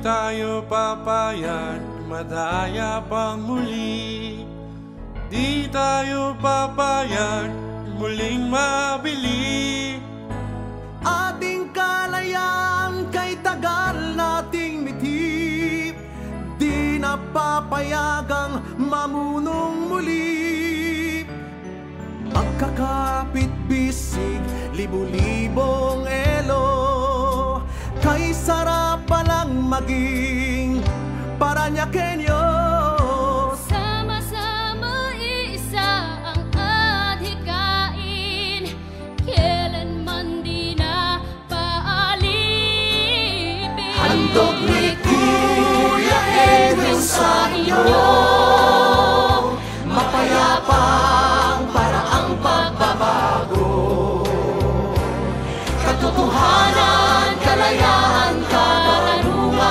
tayo papayag madaya pang muli. Di tayo papayag muling mabili. Ating kalayaan kay tagal nating mitip, di na papayagang mamunong muli. Magkakapit bisig, libu-libong elo, kay sarap palang maging Parañaqueño. Sama-sama iisa ang adhikain, kailanman di na paalipin. Handog ni Kuya Edwin sa iyo, mapayapang paraang pagbabago. Katotohanan, kalayaan, katarungan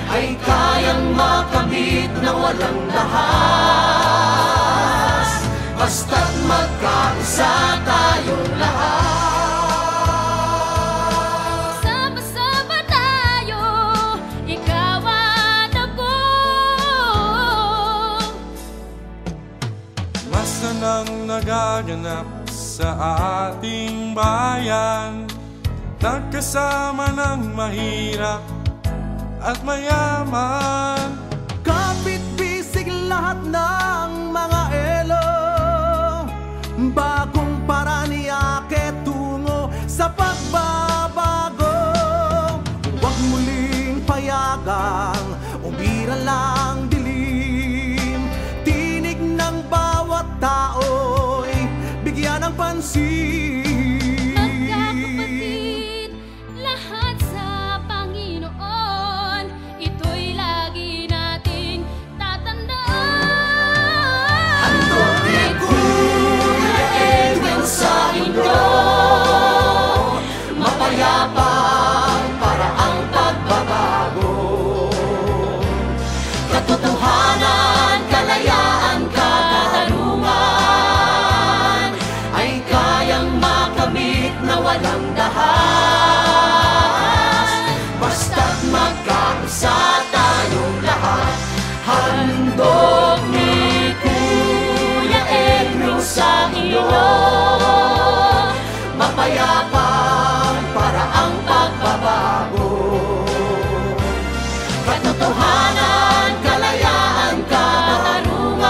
ay kayang makamit na walang dahas, basta't magkaisa tayong lahat. Sama-sama tayo, ikaw at ako. Basta nang nagaganap sa ating bayan, nagkasama ng mahirap at mayaman. Kapit-bisig lahat ng mga elo, bagong paranyake tungo sa pagbabago. Huwag muling payagang umira lang dilim, tinig ng bawat tao'y bigyan ng pansin. Magkakapatid, lahat sa Panginoon, ito'y lagi nating tatandaan. Handog ni Kuya Edwin sa inyo, mapayapang paraang pagbabago. Katotohanan, kalayaan, katarungan ay kayang makamit na walang dahas, basta't magkaisa tayong lahat. Handog ni Kuya Edwin sa iyo, mapayapang paraang pagbabago. Katotohanan, kalayaan, katarungan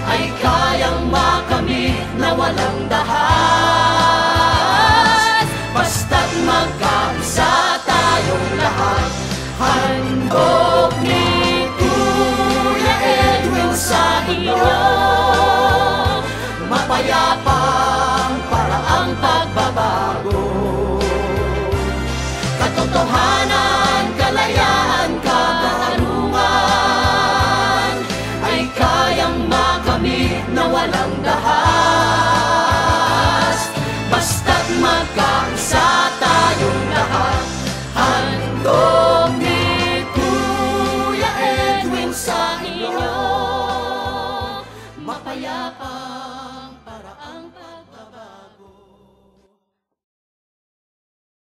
ay kayang makamit na walang dahas, basta't magkaisa tayong lahat. Handog ni Kuya Edwin sa iyo, mapayapang paraang pagbabago. Katotohanan, kalayaan, katarungan ay kayang makamit na walang dahas, basta't magkaisa tayong lahat. Handog ni Kuya Edwin sa iyo, mapayapang